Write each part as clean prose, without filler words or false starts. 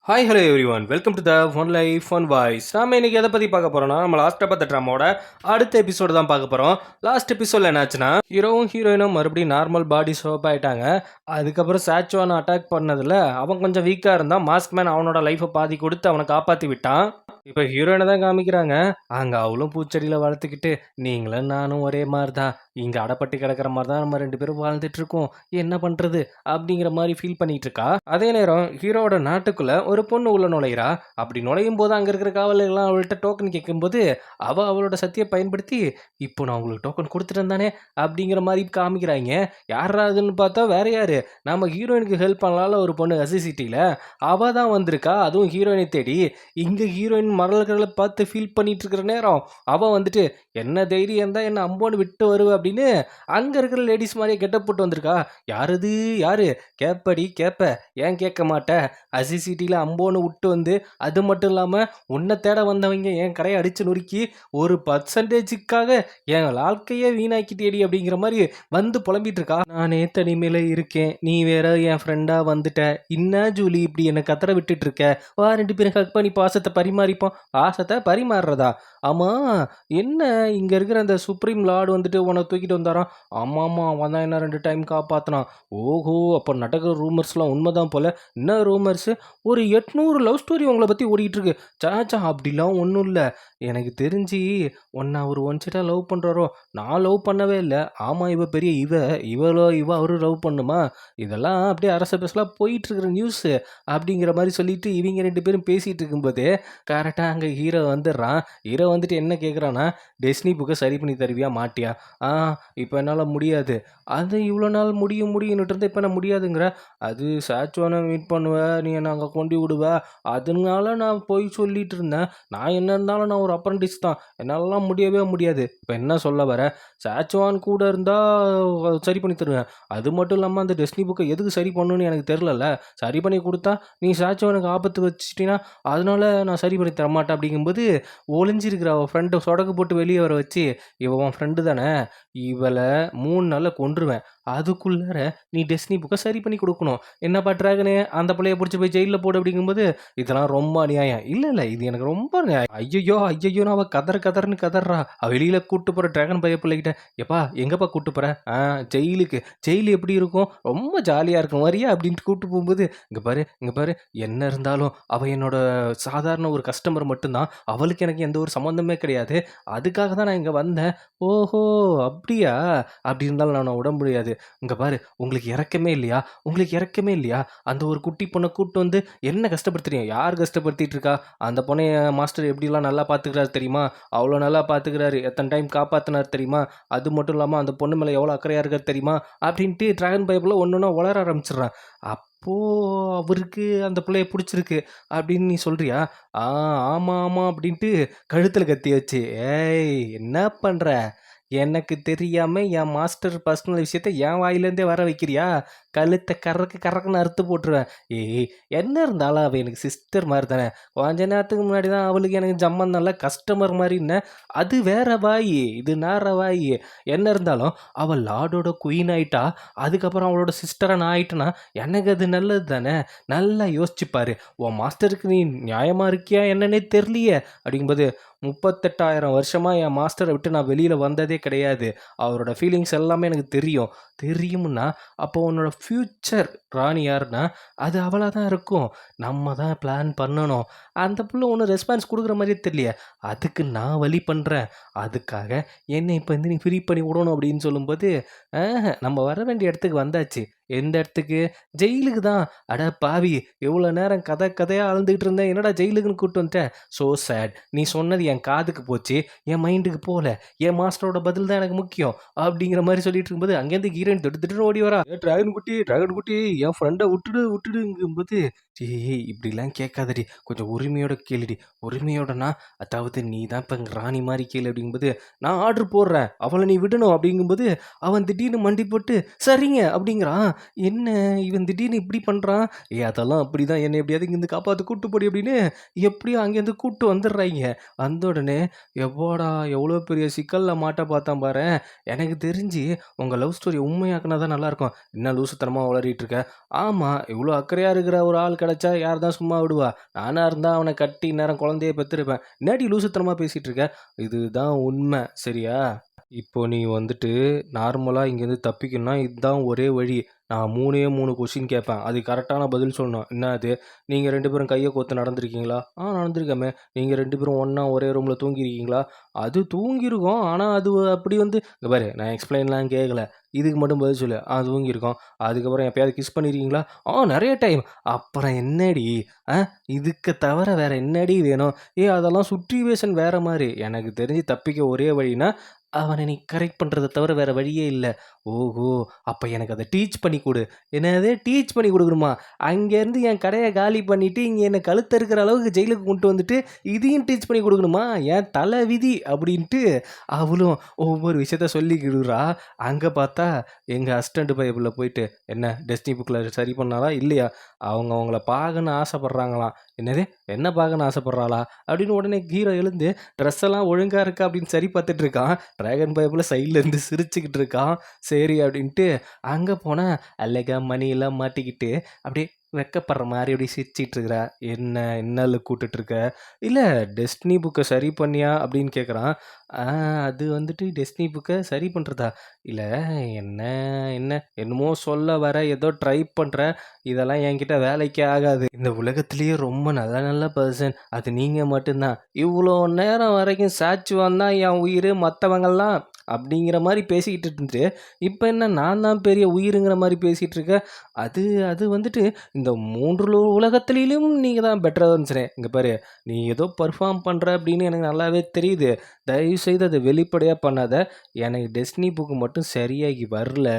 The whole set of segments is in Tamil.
Hi hello every one welcome to the one life one voice. நாம இன்னைக்கு எதை பற்றி பார்க்க போகிறோம்னா நம்ம லாஸ்ட் பார்த்த ட்ராமாவோட அடுத்த எபிசோடு தான் பார்க்க போகிறோம். லாஸ்ட் எபிசோடில் என்னாச்சுன்னா ஹீரோவும் ஹீரோயினும் மறுபடியும் நார்மல் பாடி ஷோப் ஆகிட்டாங்க. அதுக்கப்புறம் சாச்சுவானை அட்டாக் பண்ணதில் அவன் கொஞ்சம் வீக்காக இருந்தான். மாஸ்க் மேன் அவனோட லைஃப்பை பாதி கொடுத்து அவனை காப்பாற்றி விட்டான். இப்போ ஹீரோயினை தான் காமிக்கிறாங்க. அங்கே அவளும் பூச்செடியில் வளர்த்துக்கிட்டு நீங்களும் நானும் ஒரே மாதிரி தான், இங்கே அடப்பட்டு கிடக்கிற மாதிரி தான் நம்ம ரெண்டு பேரும் வாழ்ந்துட்டு இருக்கோம், என்ன பண்ணுறது அப்படிங்கிற மாதிரி ஃபீல் பண்ணிட்டு இருக்கா. அதே நேரம் ஹீரோவோட நாட்டுக்குள்ள ஒரு பொண்ணு உள்ள நுழையிறா. அப்படி நுழையும் போது அங்கே இருக்கிற காவலர்கள்லாம் அவள்கிட்ட டோக்கன் கேட்கும்போது அவளோட சக்தியை பயன்படுத்தி இப்போ நான் உங்களுக்கு டோக்கன் கொடுத்துட்டேன் தானே அப்படிங்கிற மாதிரி காமிக்கிறாங்க. யாராதுன்னு பார்த்தா வேற யாரு, நம்ம ஹீரோயினுக்கு ஹெல்ப் பண்ணலால ஒரு பொண்ணு அசிசிட்டியில் அவள் தான் வந்திருக்கா. அதுவும் ஹீரோயினை தேடி. இங்கே ஹீரோயின் மரல்களை பார்த்து ஃபீல் பண்ணிட்டு இருக்கிற நேரம் அவள் வந்துட்டு என்ன தைரியம் தான் என்ன அம்போன்னு விட்டு வருவ அப்படின்னு அங்கே இருக்கிற லேடிஸ் மாதிரியே கெட்டப் போட்டு வந்திருக்கா. யாருது யாரு கேப்படி கேப்ப, ஏன் கேட்க மாட்ட, அசிசிட்டியில் அம்போன்னு விட்டு வந்து அது மட்டும் இல்லாமல் உன்னை தேட வந்தவங்க என் கடையை அடித்து நொறுக்கி ஒரு பர்சன்டேஜுக்காக என் வாழ்க்கையே வீணாக்கிட்டேடி அப்படிங்கிற மாதிரி வந்து புலம்பிட்டு இருக்கா. நானே தனிமையில் இருக்கேன், நீ வேற என் ஃப்ரெண்டாக வந்துட்ட, என்ன ஜூலி இப்படி என்னை கத்தற விட்டுட்டு இருக்க, வா ரெண்டு பேரும் ஹக் பண்ணி பாசத்தை பரிமாறிப்போம். பாசத்தை பரிமாறுறதா? ஆமாம், என்ன இங்கே இருக்கிற அந்த சுப்ரீம் லார்டு வந்துட்டு உன்னை தூக்கிட்டு வந்தாராம். ஆமாம் அவன் தான் என்ன 2 டைம் காப்பாற்றினான். ஓஹோ, அப்போ நடக்கிற ரூமர்ஸ்லாம் உண்மைதான் போல. என்ன ரூமர்ஸு? ஒரு 800 லவ் ஸ்டோரி உங்களை பற்றி ஓடிட்டு இருக்கு. சாச்சா அப்படிலாம் ஒன்றும் இல்லை. எனக்கு தெரிஞ்சு உன்னை அவர் ஒன் சைடாக லவ் பண்ணுறாரோ. நான் லவ் பண்ணவே இல்லை. ஆமாம், இவ பெரிய இவ அவரும் லவ் பண்ணுமா? இதெல்லாம் அப்படியே அரச பேசலாம் போயிட்டு இருக்கிற நியூஸு அப்படிங்கிற மாதிரி சொல்லிட்டு இவங்க 2 பேரும் பேசிகிட்டு இருக்கும்போது கரெக்டாக அங்கே ஹீரோ வந்துடுறான். ஹீரோ வந்துட்டு என்ன கேட்குறான்னா, டெஸ்னி புக்கை சரி பண்ணி தருவியா மாட்டியா? இப்போ என்னால் முடியாது. அது இவ்வளோ நாள் முடியும்னுட்டு இருந்தால் இப்போ நான் முடியாதுங்கிற. அது சாச்சுவானை மீட் பண்ணுவேன், நீ என்னை அங்கே கொண்டு விடுவ, அதனால நான் போய் சொல்லிட்டு இருந்தேன். நான் என்ன இருந்தாலும் நான் ஒரு அப்ரண்டிஸ் தான், என்னாலலாம் முடியவே முடியாது. இப்போ என்ன சொல்ல வர? சாச்சுவான் கூட இருந்தால் சரி பண்ணி தருவேன். அது மட்டும் இல்லாமல் அந்த டெஸ்னி புக்கை எதுக்கு சரி பண்ணணும்னு எனக்கு தெரிலல. சரி பண்ணி கொடுத்தா நீ சாச்சுவானுக்கு ஆபத்து வச்சுட்டினா அதனால நான் சரி பண்ணி தரமாட்டேன் அப்படிங்கும்போது ஒளிஞ்சிருக்கிற அவள் ஃப்ரெண்டை சொடக்கு போட்டு வெளியே வர வச்சு, இவன் உன் ஃப்ரெண்டு தானே, இவளை 3 நாளில் கொன்றுவேன், அதுக்குள்ளார நீ டெஸ்னி புக்கை சரி பண்ணி கொடுக்கணும். என்னப்பா ட்ராகனே, அந்த பிள்ளைய பிடிச்சி போய் ஜெயிலில் போடு அப்படிங்கும்போது இதெல்லாம் ரொம்ப அநியாயம். இல்லை இது எனக்கு ரொம்ப நியாயம். ஐயோ அவள் கதறன்னு கதறா. வெளியில் கூப்பிட்டு போகிற ட்ராகன் பைய பிள்ளைகிட்ட, எப்பா எங்கப்பா கூப்பிட்டு போகிற? ஜெயிலுக்கு. ஜெயிலு எப்படி இருக்கும்? ரொம்ப ஜாலியாக இருக்கும் வரியா அப்படின்ட்டு கூப்பிட்டு போகும்போது, இங்கே பாரு என்ன இருந்தாலும் அவள் என்னோட சாதாரண ஒரு கஸ்டமர் மட்டும்தான், அவளுக்கு எனக்கு எந்த ஒரு சம்மந்தமே கிடையாது, அதுக்காக தான் நான் இங்கே வந்தேன். ஓஹோ அப்படியா? அப்படி இருந்தாலும் நான் விட முடியாது. இங்கே பாரு, உங்களுக்கு இறக்கமே இல்லையா? அந்த ஒரு குட்டி பொண்ணை கூப்பிட்டு வந்து என்ன கஷ்டப்படுத்துறீங்க? யார் கஷ்டப்படுத்திட்டு இருக்கா? அந்த பொண்ணை மாஸ்டர் எப்படிலாம் நல்லா பார்த்துக்கிறாரு தெரியுமா? அவ்வளோ நல்லா பார்த்துக்கிறாரு, எத்தனை டைம் காப்பாற்றினார் தெரியுமா? அது மட்டும் இல்லாமல் அந்த பொண்ணு மேலே எவ்வளோ அக்கறையாக இருக்கார் தெரியுமா? அப்படின்ட்டு ட்ராகன் பைப்பில் ஒன்று ஒன்றா வளர ஆரம்பிச்சிடுறான். அவருக்கு அந்த பிள்ளைய பிடிச்சிருக்கு அப்படின்னு நீ சொல்றியா? ஆமாம் அப்படின்ட்டு கழுத்தில் கத்தி வச்சு, ஏய் என்ன பண்ணுற? எனக்கு தெரியாமல் என் மாஸ்டர் பர்சனல் விஷயத்த என் வாயிலேருந்தே வர வைக்கிறியா? கழுத்தை கறக்குன்னு அறுத்து போட்டுருவேன். ஏய், என்ன இருந்தாலும் அவள் எனக்கு சிஸ்டர் மாதிரி தானே. கொஞ்ச நேரத்துக்கு முன்னாடி தான் அவளுக்கு எனக்கு ஜம்மந்தல்ல கஸ்டமர் மாதிரின்னு. அது வேற வாய், இது நார வாய். என்ன இருந்தாலும் அவள் லார்டோட குயின் ஆயிட்டா, அதுக்கப்புறம் அவளோட சிஸ்டரை நான் ஆயிட்டேன்னா எனக்கு அது நல்லது தானே. நல்லா யோசிச்சுப்பாரு, உன் மாஸ்டருக்கு நீ நியாயமாக இருக்கியா என்னன்னே தெரியலையே அப்படிங்கும்போது, 38,000 வருஷமாக என் மாஸ்டரை விட்டு நான் வெளியில் வந்ததே கிடையாது. அவரோட ஃபீலிங்ஸ் எல்லாமே எனக்கு தெரியும்னா அப்போ உன்னோட ஃப்யூச்சர் ராணி யாருன்னா அது அவளாக தான் இருக்கும். நம்ம தான் பிளான் பண்ணணும். அந்த புள்ள ஒன்றும் ரெஸ்பான்ஸ் கொடுக்குற மாதிரியே தெரியலையே. அதுக்கு நான் வழி பண்ணுறேன். அதுக்காக என்னை இப்போ நீ ஃப்ரீ பண்ணி விடணும் அப்படின்னு சொல்லும்போது, நம்ம வர வேண்டிய இடத்துக்கு வந்தாச்சு. எந்த இடத்துக்கு? ஜெயிலுக்கு தான். அட பாவி, எவ்வளோ நேரம் கதையாக அழுந்துக்கிட்டு இருந்தேன், என்னடா ஜெயிலுக்குன்னு கூப்பிட்டு வந்துட்டேன். So sad. நீ சொன்னது என் காதுக்கு போச்சு, என் மைண்டுக்கு போகல. என் மாஸ்டரோட பதில் தான் எனக்கு முக்கியம் அப்படிங்கிற மாதிரி சொல்லிட்டு இருக்கும்போது அங்கேருந்து ஹீரோயின் திட்டு ஓடி வரா. டிராகன் குட்டி என் ஃப்ரெண்டை விட்டுடுங்கும்போது, ஏய் இப்படிலாம் கேட்காதடி, கொஞ்சம் உரிமையோட கேளுடி. உரிமையோடனா அதாவது நீ தான் இப்போ ராணி மாதிரி கேளு அப்படிங்கும்போது, நான் ஆர்டர் போடுறேன், அவளை நீ விடணும் அப்படிங்கும்போது அவன் திடீர்னு மண்டி போட்டு சரிங்க அப்படிங்கிறான். என்ன இவன் திடீர்னு இப்படி பண்ணுறான், அதெல்லாம் அப்படி தான், என்னை எப்படியாவது இங்கேருந்து காப்பாற்று கூட்டு போடி அப்படின்னு எப்படியோ அங்கேருந்து கூட்டு வந்துடுறாங்க. வந்த உடனே எவ்வாடா எவ்வளோ பெரிய சிக்கலில் மாட்ட பார்த்தான் பாரு. எனக்கு தெரிஞ்சு உங்கள் லவ் ஸ்டோரி உண்மையாக்குனா தான் நல்லாயிருக்கும். என்ன லூசுத்தனமாக வளரிட்டு இருக்க? ஆமாம், இவ்வளோ அக்கறையாக இருக்கிற ஒரு ஆள் கிடச்சா யார் தான் சும்மா விடுவா? நானாக இருந்தால் அவனை கட்டி நேரம் குழந்தைய பெற்றிருப்பேன். என்னாடி லூசுத்தனமாக பேசிகிட்டு இருக்க? இதுதான் உண்மை, சரியா? இப்போ நீ வந்துட்டு நார்மலா இங்கேருந்து தப்பிக்கணும்னா இதுதான் ஒரே வழி. நான் 3 கொஸ்டின் கேட்பேன். அதுக்கு கரெக்டான பதில் சொல்லணும். என்ன அது? நீங்க 2 பேரும் கைய கோர்த்து நடந்திருக்கீங்களா? நடந்திருக்கோமே. நீங்க 2 பேரும் ஒண்ணா ஒரே ரூம்ல தூங்கியிருக்கீங்களா? அது தூங்கியிருக்கோம். ஆனா அது அப்படி வந்து இங்க பாரு, நான் எக்ஸ்பிளைன்லாம் கேட்கல. இதுக்கு மட்டும் பதில் சொல்லு. தூங்கியிருக்கோம். அதுக்கப்புறம் எப்பயாவது கிஸ் பண்ணியிருக்கீங்களா? நெறைய டைம். அப்புறம் என்னடி? அ இதுக்கு தவிர வேற என்னடி வேணும்? அதெல்லாம் சிட்யூவேஷன் வேற மாரி. எனக்கு தெரிஞ்சு தப்பிக்க ஒரே வழின்னா அவனை நீ கரெக்ட் பண்ணுறத தவிர வேறு வழியே இல்லை. ஓஹோ! அப்போ எனக்கு அதை டீச் பண்ணி கொடு. என்னது டீச் பண்ணி கொடுக்கணுமா? அங்கேருந்து என் கடையை காலி பண்ணிவிட்டு இங்கே என்னை கழுத்தறுக்கிற அளவுக்கு ஜெயிலுக்கு கொண்டு வந்துட்டு இதையும் டீச் பண்ணி கொடுக்கணுமா? என் தலை விதி அப்படின்ட்டு அவளும் ஒவ்வொரு விஷயத்த சொல்லிக்கிடுறா. அங்கே பார்த்தா எங்கள் அசிஸ்டண்ட் பைபிளில் போயிட்டு என்ன டெஸ்டினி புக்கில் சரி பண்ணாலா இல்லையா? அவங்கள பார்க்கணுன்னு ஆசைப்பட்றாங்களாம். என்னது என்ன பார்க்கணுன்னு ஆசைப்பட்றாளா? அப்படின்னு உடனே ஹீரோ எழுந்து ட்ரெஸ் எல்லாம் ஒழுங்காக இருக்கா அப்படின்னு சரி பார்த்துட்டு இருக்கான். ட்ராகன் பைபிள் சைடில் இருந்து சிரிச்சுக்கிட்டு இருக்கான். சரி அப்படின்ட்டு அங்கே போனால் அழகா மணியெல்லாம் மாட்டிக்கிட்டு அப்படியே வெக்கப்படுற மாதிரி அப்படி சிரிச்சிட்டு இருக்கிறா. என்ன லுக் விட்டுட்ருக்க? இல்லை டெஸ்டினி புக்கை சரி பண்ணியா அப்படின்னு கேட்குறான். அது வந்துட்டு டெஸ்டினி புக்கை சரி பண்ணுறதா? இல்லை என்ன என்ன என்னமோ சொல்ல வர, ஏதோ ட்ரை பண்ணுற. இதெல்லாம் என்கிட்ட வேலைக்கே ஆகாது. இந்த உலகத்திலேயே ரொம்ப நல்ல நல்ல பர்சன் அது நீங்கள் மட்டும்தான். இவ்வளோ நேரம் வரைக்கும் சாச்சுவான் தான் என் உயிர், மற்றவங்கெல்லாம் அப்படிங்கிற மாதிரி பேசிக்கிட்டு இருந்துட்டு இப்போ என்ன நான் தான் பெரிய உயிருங்கிற மாதிரி பேசிகிட்டு இருக்க? அது அது வந்துட்டு இந்த 3 உலகத்திலும் நீங்கள் தான் பெட்டராக சொன்னேன். இங்கே பாரு, நீ ஏதோ பர்ஃபார்ம் பண்ணுற அப்படின்னு எனக்கு நல்லாவே தெரியுது. தயவுசெய்து அதை வெளிப்படையாக பண்ணாத. எனக்கு டெஸ்டினி புக்கு மட்டும் சரியாகி வரல,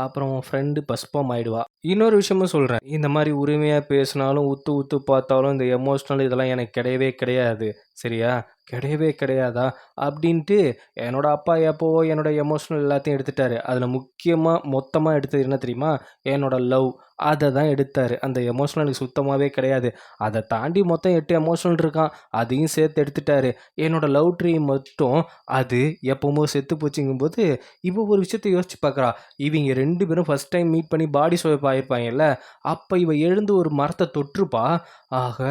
அப்புறம் உன் ஃப்ரெண்டு பஸ்பம் ஆயிடுவா. இன்னொரு விஷயமும் சொல்கிறேன், இந்த மாதிரி உரிமையாக பேசினாலும் உத்து உத்து பார்த்தாலும் இந்த எமோஷ்னல் இதெல்லாம் எனக்கு கிடையவே கிடையாது, சரியா? கிடையவே கிடையாதா அப்படின்ட்டு என்னோட அப்பா எப்போவோ என்னோட எமோஷ்னல் எல்லாத்தையும் எடுத்துட்டாரு. அதில் முக்கியமாக மொத்தமாக எடுத்தது என்ன தெரியுமா? என்னோட லவ். அதை தான் எடுத்தார். அந்த எமோஷ்னலுக்கு சுத்தமாகவே கிடையாது. அதை தாண்டி மொத்தம் 8 எமோஷ்னல் இருக்கான், அதையும் சேர்த்து எடுத்துட்டாரு. என்னோட லவ் ட்ரீ மட்டும் அது எப்போமோ செத்து போச்சுங்கும்போது இப்போ ஒரு விஷயத்தை யோசிச்சு பார்க்குறா. இவங்க 2 பேரும் ஃபஸ்ட் டைம் மீட் பண்ணி பாடி ஸ்வைப் ஆகிருப்பாங்கல்ல, அப்போ இவ எழுந்து ஒரு மரத்தை தொற்றுப்பா. ஆக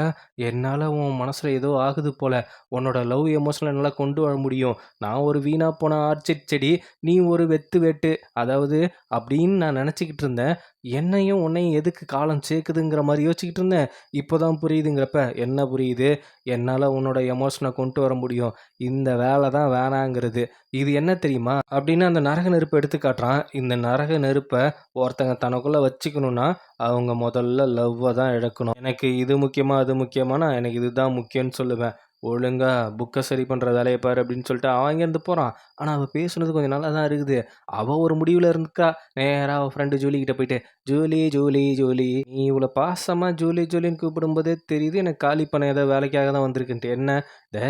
என்னால் உன் மனசில் ஏதோ ஆகுது போல, உன்னோட லவ் எமோஷனல் என்னால் கொண்டு வர முடியும். நான் ஒரு வீணாக போன ஆர்ச்சிட் செடி, நீ ஒரு வெத்து வெட்டு, அதாவது அப்படின்னு நான் நினச்சிக்கிட்டு இருந்தேன். என்னையும் உன்னையும் எதுக்கு காலம் சேர்க்குதுங்கிற மாதிரி யோசிச்சுக்கிட்டு இருந்தேன். இப்போ தான் புரியுதுங்கிறப்ப என்ன புரியுது? என்னால் உன்னோட எமோஷனை கொண்டு வர முடியும். இந்த வேலை தான் வேணாங்கிறது. இது என்ன தெரியுமா அப்படின்னு அந்த நரக நெருப்பை எடுத்து காட்டுறான். இந்த நரக நெருப்பை ஒருத்தங்க தனக்குள்ளே வச்சுக்கணுன்னா அவங்க முதல்ல லவ்வை தான் இழக்கணும். எனக்கு இது முக்கியமா அது முக்கியமானா எனக்கு இதுதான் முக்கியம்னு சொல்லுவேன். ஒழுங்கா புக்கை சரி பண்ணுற வேலையை பாரு அப்படின்னு சொல்லிட்டு அவன் இங்கேருந்து போகிறான். ஆனால் அவள் பேசுனது கொஞ்சம் நல்லா தான் இருக்குது. அவள் ஒரு முடிவில் இருக்கா. நேராக அவள் ஃப்ரெண்டு ஜூலி கிட்ட போயிட்டு, ஜூலி ஜூலி ஜூலி, நீ இவ்வளோ பாசமாக ஜூலி ஜூலின்னு கூப்பிடும்போதே தெரியுது எனக்கு காலி பண்ண ஏதோ வேலைக்காக தான் வந்திருக்குன்ட்டு. என்ன இந்த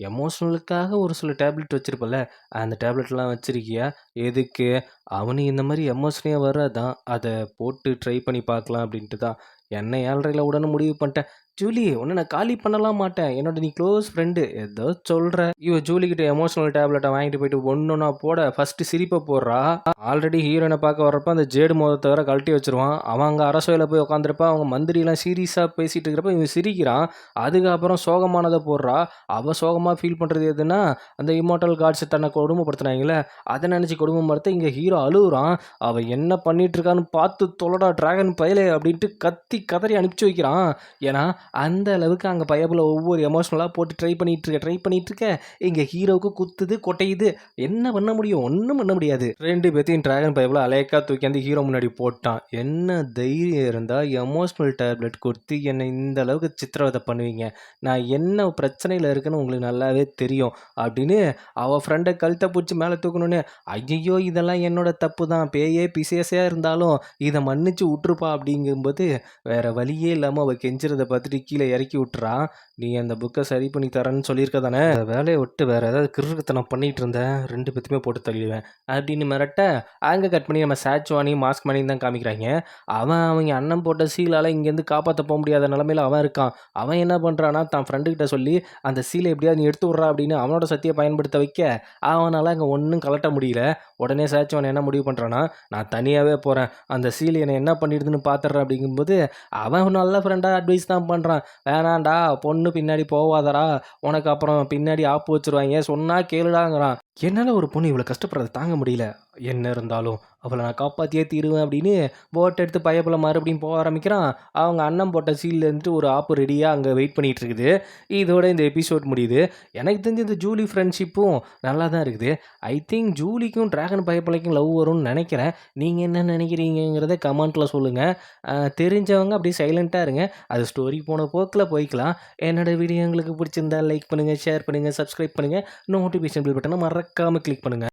எமோஷ்னலுக்காக ஒரு சில டேப்லெட் வச்சுருப்பல, அந்த டேப்லெட்லாம் வச்சுருக்கியா? எதுக்கு? அவனுக்கு இந்த மாதிரி எமோஷனே வராதான், அதை போட்டு ட்ரை பண்ணி பார்க்கலாம் அப்படின்ட்டு தான். என்னை 7:30 உடனே முடிவு பண்ணிட்டேன். ஜூலி உன்னை நான் காலி பண்ணலாம் மாட்டேன், என்னோட நீ க்ளோஸ் ஃப்ரெண்டு, ஏதோ சொல்கிற. ஜூலி கிட்ட எமோஷனல் டேப்லெட்டை வாங்கிட்டு போயிட்டு ஒன்றுனா போட ஃபஸ்ட்டு சிரிப்பை போடுறா. ஆல்ரெடி ஹீரோயினை பார்க்க வர்றப்ப அந்த ஜேடு மோதத்தை வேற கழட்டி வச்சிருவான். அவன் அங்கே அரசவையில் போய் உட்காந்துருப்பா. அவங்க மந்திரிலாம் சீரியஸாக பேசிகிட்டு இருக்கிறப்ப இவன் சிரிக்கிறான். அதுக்கப்புறம் சோகமானதை போடுறா. அவள் சோகமாக ஃபீல் பண்ணுறது எதுனா அந்த இம்மோட்டல் காட்ஸை தன்னை கொடுமைப்படுத்துனாங்களே, அதை நினச்சி கொடுமைப்படுத்த இங்கே ஹீரோ அழுகுறான். அவள் என்ன பண்ணிட்டு இருக்கான்னு பார்த்து தொலைடா டிராகன் பயலே அப்படின்ட்டு கத்தி கதறி அனுப்பிச்சி வைக்கிறான். ஏன்னா அந்த அளவுக்கு அங்கே பயபுல ஒவ்வொரு எமோஷ்னலாக போட்டு ட்ரை பண்ணிட்டு இருக்க இங்கே ஹீரோவுக்கு குத்துது கொட்டையுது. என்ன பண்ண முடியும்? ஒன்றும் பண்ண முடியாது. 2 பேத்தையும் டிராகன் பயபுல அலையக்கா தூக்கி அந்த ஹீரோ முன்னாடி போட்டான். என்ன தைரியம் இருந்தால் எமோஷ்னல் டேப்லெட் கொடுத்து என்னை இந்த அளவுக்கு சித்திரவதை பண்ணுவீங்க? நான் என்ன பிரச்சனையில் இருக்குன்னு உங்களுக்கு நல்லாவே தெரியும் அப்படின்னு அவள் ஃப்ரெண்டை கழுத்தை பிடிச்சி மேலே தூக்கணுன்னு, ஐயோ இதெல்லாம் என்னோட தப்பு தான், பேயே பிசேசையாக இருந்தாலும் இதை மன்னிச்சு விட்டுருப்பா அப்படிங்கும்போது வேற வழியே இல்லாமல் அவள் கெஞ்சுறதை பார்த்துட்டு கீழே இறக்கி விட்டுறான். நீ அந்த புக்கை சரி பண்ணி தரேன்னு சொல்லியிருக்க தானே, அந்த வேலையை விட்டு வேற ஏதாவது கிறுக்குத்தனம் பண்ணிட்டு இருந்தேன், 2 பேத்துமே போட்டு தள்ளிடுவேன் அப்படின்னு மிரட்ட அங்கே கட் பண்ணி நம்ம சாச்சுவானி மாஸ்க் மணி தான் காமிக்கிறாங்க. அவங்க அண்ணன் போட்ட சீலால் இங்கேருந்து காப்பாற்ற போக முடியாத நிலமையில அவன் இருக்கான். அவன் என்ன பண்ணுறான்னா தான் ஃப்ரெண்டுக்கிட்ட சொல்லி அந்த சீலை எப்படியாவது நீ எடுத்து விட்றா அப்படின்னு அவனோட சக்தியை பயன்படுத்த வைக்க அவனால் அங்கே ஒன்றும் கலட்ட முடியல. உடனே சாச்சுவான் என்ன முடிவு பண்ணுறான்னா, நான் தனியாகவே போகிறேன், அந்த சீலை என்னை என்ன பண்ணிடுதுன்னு பார்த்துட்றேன் அப்படிங்கும்போது அவன் நல்ல ஃப்ரெண்டாக அட்வைஸ் தான் பண்ணுறான். வேணாண்டா, பொண்ணு பின்னாடி போவாதடா, உனக்கு அப்புறம் பின்னாடி ஆப்பு வச்சிருவாங்க, சொன்னால் கேளுடாங்கிறான். என்னால் ஒரு பொண்ணு இவ்வளோ கஷ்டப்படுறத தாங்க முடியல, என்ன இருந்தாலும் அவளை நான் காப்பாற்றியே தீருவேன் அப்படின்னு போட் எடுத்து பயப்புல மறுபடியும் போக ஆரம்பிக்கிறான். அவங்க அண்ணன் போட்ட சீல்ல இருந்துட்டு ஒரு ஆப்பு ரெடியாக அங்கே வெயிட் பண்ணிகிட்டு இருக்குது. இதோட இந்த எபிசோட் முடியுது. எனக்கு தெரிஞ்ச இந்த ஜூலி ஃப்ரெண்ட்ஷிப்பும் நல்லா தான் இருக்குது. ஐ திங்க் ஜூலிக்கும் டிராகன் பயப்பிள்ளைக்கும் லவ் வரும்னு நினைக்கிறேன். நீங்கள் என்ன நினைக்கிறீங்கிறத கமெண்ட்டில் சொல்லுங்கள். தெரிஞ்சவங்க அப்படியே சைலண்ட்டாக இருங்க, அது ஸ்டோரி போன போக்கில் போய்க்கலாம். என்னோட வீடியோ உங்களுக்கு பிடிச்சிருந்தா லைக் பண்ணுங்கள், ஷேர் பண்ணுங்கள், சப்ஸ்கிரைப் பண்ணுங்கள், நோட்டிஃபிகேஷன் பில் பட்டனை மறக்காமல் கிளிக் பண்ணுங்கள்.